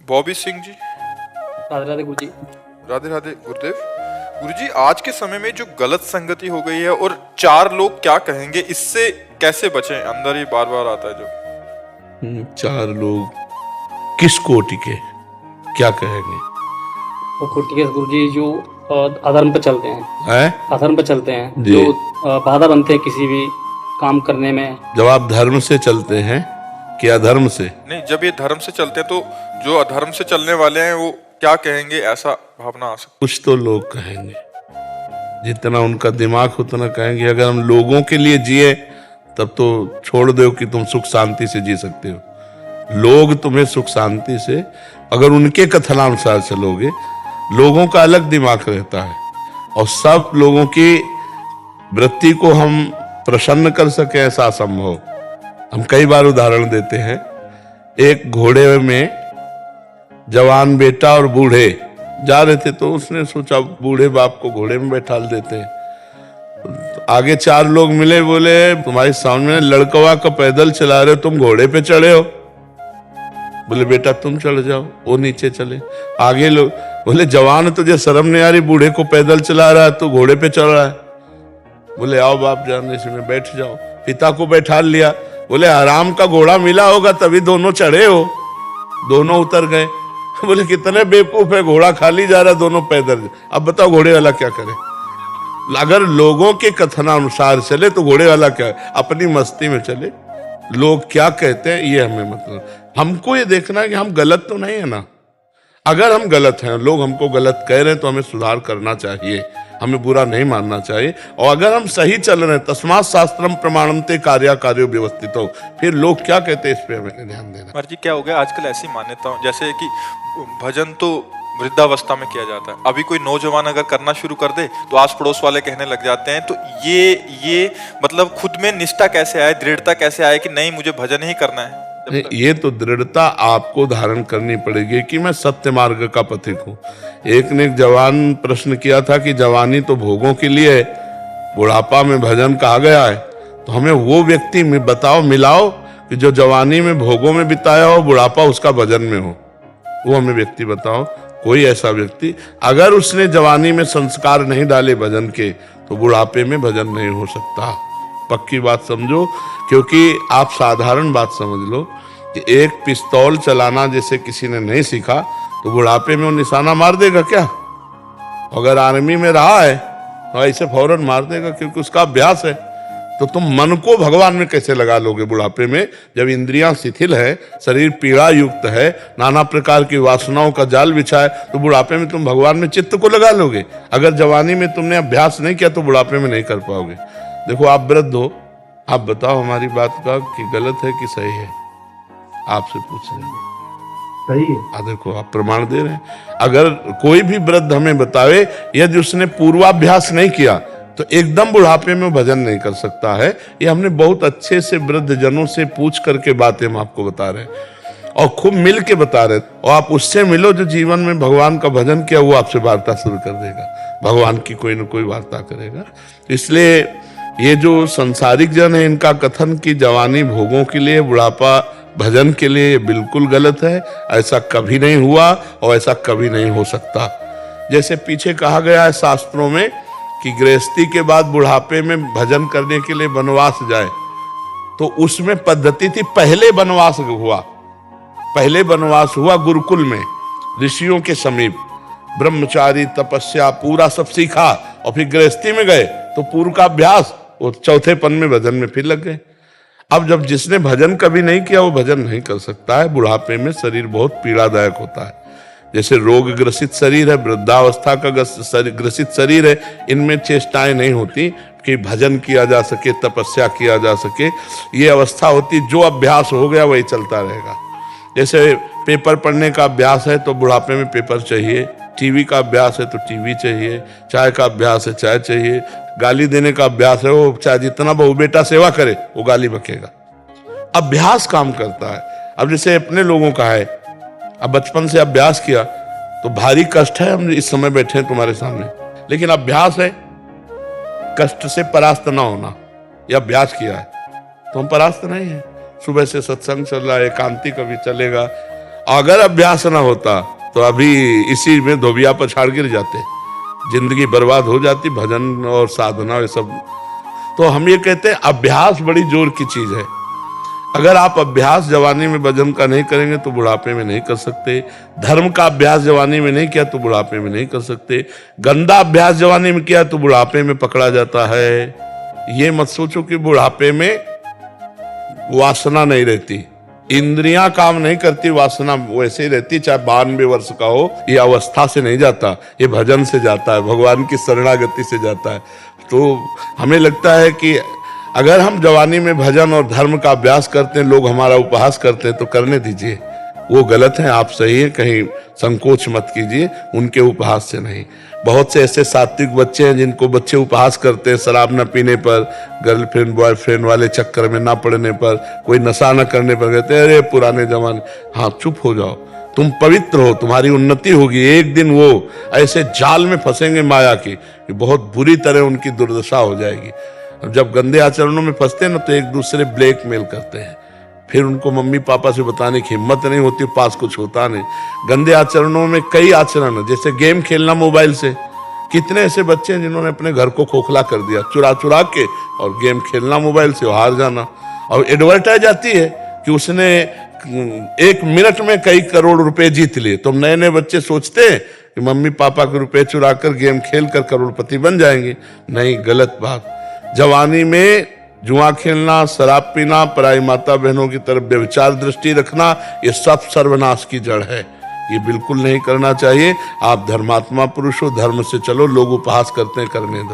बॉबी सिंह जी। राधे राधे गुरु जी। राधे राधे गुरुदेव। गुरुजी, आज के समय में जो गलत संगति हो गई है और चार लोग क्या कहेंगे, इससे कैसे बचें, अंदर ही बार बार आता है जो चार लोग किस कोटि के क्या कहेंगे? वो कोटि के गुरु जी जो अधर्म पे चलते हैं, अधर्म पे चलते हैं, जो बाधा बनते हैं किसी भी काम करने में। जब आप धर्म से चलते हैं कि अधर्म से? नहीं, जब ये धर्म से चलते हैं तो जो अधर्म से चलने वाले हैं वो क्या कहेंगे, ऐसा भावना आ सकती। कुछ तो लोग कहेंगे, जितना उनका दिमाग उतना कहेंगे। अगर हम लोगों के लिए जिए तब तो छोड़ दो कि तुम सुख शांति से जी सकते हो। लोग तुम्हें सुख शांति से, अगर उनके कथनानुसार चलोगे, लोगों का अलग दिमाग रहता है और सब लोगों की वृत्ति को हम प्रसन्न कर सके ऐसा असंभव। हम कई बार उदाहरण देते हैं। एक घोड़े में जवान बेटा और बूढ़े जा रहे थे, तो उसने सोचा बूढ़े बाप को घोड़े में बैठा देते हैं। तो आगे चार लोग मिले, बोले तुम्हारे सामने लड़कवा का पैदल चला रहे हो, तुम घोड़े पे चढ़े हो। बोले बेटा तुम चढ़ जाओ, वो नीचे चले। आगे लोग बोले जवान तुझे शर्म नहीं आ रही, बूढ़े को पैदल चला रहा है, तो घोड़े पे चढ़ रहा है। बोले आओ बाप जान, इसमें बैठ जाओ। पिता को बैठा लिया। बोले आराम का घोड़ा मिला होगा तभी दोनों चढ़े हो। दोनों उतर गए। बोले कितने बेवकूफ है, घोड़ा खाली जा रहा, दोनों पैदल। अब बताओ घोड़े वाला क्या करे? अगर लोगों के कथनानुसार चले तो घोड़े वाला क्या है? अपनी मस्ती में चले। लोग क्या कहते हैं ये हमें मतलब, हमको ये देखना है कि हम गलत तो नहीं है ना। अगर हम गलत हैं, लोग हमको गलत कह रहे हैं, तो हमें सुधार करना चाहिए, हमें बुरा नहीं मानना चाहिए। और अगर हम सही चल रहे हैं, तस्मात् शास्त्रम प्रमाणन्ते कार्यो व्यवस्थितो, फिर लोग क्या कहते हैं इस पे हमें ध्यान देना। मर्जी क्या हो गया आजकल ऐसी मान्यता, जैसे कि भजन तो वृद्धावस्था में किया जाता है। अभी कोई नौजवान अगर करना शुरू कर दे तो आस पड़ोस वाले कहने लग जाते हैं। तो ये मतलब खुद में निष्ठा कैसे आए, दृढ़ता कैसे आए कि नहीं मुझे भजन ही करना है? ये तो दृढ़ता आपको धारण करनी पड़ेगी कि मैं सत्य मार्ग का पथिक हूँ। एक ने एक जवान प्रश्न किया था कि जवानी तो भोगों के लिए है, बुढ़ापा में भजन कहा गया है, तो हमें वो व्यक्ति में बताओ, मिलाओ कि जो जवानी में भोगों में बिताया हो, बुढ़ापा उसका भजन में हो। वो हमें व्यक्ति बताओ, कोई ऐसा व्यक्ति। अगर उसने जवानी में संस्कार नहीं डाले भजन के, तो बुढ़ापे में भजन नहीं हो सकता। पक्की बात समझो, क्योंकि आप साधारण बात समझ लो कि एक पिस्तौल चलाना जैसे किसी ने नहीं सीखा, तो बुढ़ापे में वो निशाना मार देगा क्या? अगर आर्मी में रहा है तो ऐसे फौरन मार देगा, क्योंकि उसका अभ्यास है। तो तुम मन को भगवान में कैसे लगा लोगे बुढ़ापे में, जब इंद्रियां शिथिल है, शरीर पीड़ा युक्त है, नाना प्रकार की वासनाओं का जाल बिछा है, तो बुढ़ापे में तुम भगवान में चित्त को लगा लोगे? अगर जवानी में तुमने अभ्यास नहीं किया तो बुढ़ापे में नहीं कर पाओगे। देखो आप वृद्ध हो, आप बताओ हमारी बात का कि गलत है कि सही है? आपसे पूछ रहे हैं। सही है। देखो आप प्रमाण दे रहे हैं। अगर कोई भी वृद्ध हमें बतावे, यदि उसने पूर्वाभ्यास नहीं किया तो एकदम बुढ़ापे में भजन नहीं कर सकता है। ये हमने बहुत अच्छे से वृद्ध जनों से पूछ करके बातें हम आपको बता रहे हैं और खूब मिल के बता रहे हैं। और आप उससे मिलो जो जीवन में भगवान का भजन किया, वो आपसे वार्ता शुरू कर देगा, भगवान की कोई न कोई वार्ता करेगा। इसलिए ये जो संसारिक जन है, इनका कथन कि जवानी भोगों के लिए, बुढ़ापा भजन के लिए, ये बिल्कुल गलत है। ऐसा कभी नहीं हुआ और ऐसा कभी नहीं हो सकता। जैसे पीछे कहा गया है शास्त्रों में कि गृहस्थी के बाद बुढ़ापे में भजन करने के लिए वनवास जाए, तो उसमें पद्धति थी, पहले वनवास हुआ गुरुकुल में, ऋषियों के समीप ब्रह्मचारी तपस्या पूरा सब सीखा, और फिर गृहस्थी में गए तो पूर्व का अभ्यास, वो चौथे पन में भजन में फिर लग गए। अब जब जिसने भजन कभी नहीं किया वो भजन नहीं कर सकता है। बुढ़ापे में शरीर बहुत पीड़ादायक होता है। जैसे रोग ग्रसित शरीर है, वृद्धावस्था का ग्रसित शरीर है, इनमें चेष्टाएं नहीं होती कि भजन किया जा सके, तपस्या किया जा सके। ये अवस्था होती, जो अभ्यास हो गया वही चलता रहेगा। जैसे पेपर पढ़ने का अभ्यास है तो बुढ़ापे में पेपर चाहिए, टीवी का अभ्यास है तो टीवी चाहिए, चाय का अभ्यास है चाय चाहिए, गाली देने का अभ्यास है, वो चाहे जितना बहू बेटा सेवा करे वो गाली बकेगा। अभ्यास काम करता है। अब जैसे अपने लोगों का है, अब बचपन से अभ्यास किया तो भारी कष्ट है, हम इस समय बैठे हैं तुम्हारे सामने, लेकिन अभ्यास है कष्ट से परास्त ना होना, यह अभ्यास किया है तो हम परास्त नहीं है। सुबह से सत्संग चल रहा है, एकांती कभी चलेगा, अगर अभ्यास ना होता तो अभी इसी में धोबिया पछाड़ गिर जाते, जिंदगी बर्बाद हो जाती। भजन और साधना ये सब, तो हम ये कहते हैं अभ्यास बड़ी जोर की चीज है। अगर आप अभ्यास जवानी में भजन का नहीं करेंगे तो बुढ़ापे में नहीं कर सकते। धर्म का अभ्यास जवानी में नहीं किया तो बुढ़ापे में नहीं कर सकते। गंदा अभ्यास जवानी में किया तो बुढ़ापे में पकड़ा जाता है। ये मत सोचो कि बुढ़ापे में वासना नहीं रहती, इंद्रियां काम नहीं करती, वासना वैसे ही रहती, चाहे 92 वर्ष का हो। ये अवस्था से नहीं जाता, ये भजन से जाता है, भगवान की शरणागति से जाता है। तो हमें लगता है कि अगर हम जवानी में भजन और धर्म का अभ्यास करते हैं, लोग हमारा उपहास करते हैं, तो करने दीजिए, वो गलत है, आप सही है, कहीं संकोच मत कीजिए, उनके उपहास से नहीं। बहुत से ऐसे सात्विक बच्चे हैं जिनको बच्चे उपहास करते हैं, शराब न पीने पर, गर्लफ्रेंड बॉयफ्रेंड वाले चक्कर में ना पड़ने पर, कोई नशा न करने पर, कहते हैं अरे पुराने जमाने। हाँ, चुप हो जाओ, तुम पवित्र हो, तुम्हारी उन्नति होगी। एक दिन वो ऐसे जाल में फंसेंगे माया की कि बहुत बुरी तरह उनकी दुर्दशा हो जाएगी। जब गंदे आचरणों में फंसते हैं ना, तो एक दूसरे ब्लैकमेल करते हैं, फिर उनको मम्मी पापा से बताने की हिम्मत नहीं होती, पास कुछ होता नहीं। गंदे आचरणों में कई आचरण है, जैसे गेम खेलना मोबाइल से। कितने ऐसे बच्चे हैं जिन्होंने अपने घर को खोखला कर दिया, चुरा चुरा के, और गेम खेलना मोबाइल से, हार जाना। और एडवर्टाइज आती है कि उसने 1 मिनट में कई करोड़ रुपए जीत लिए। तो नए नए बच्चे सोचते हैं कि मम्मी पापा के रुपए चुरा कर गेम खेल कर करोड़पति बन जाएंगे। नहीं, गलत बात। जवानी में जुआ खेलना, शराब पीना, पराई माता बहनों की तरफ व्यभिचार दृष्टि रखना, ये सब सर्वनाश की जड़ है। ये बिल्कुल नहीं करना चाहिए। आप धर्मात्मा पुरुष हो, धर्म से चलो, लोग उपहास करते हैं, करने दो।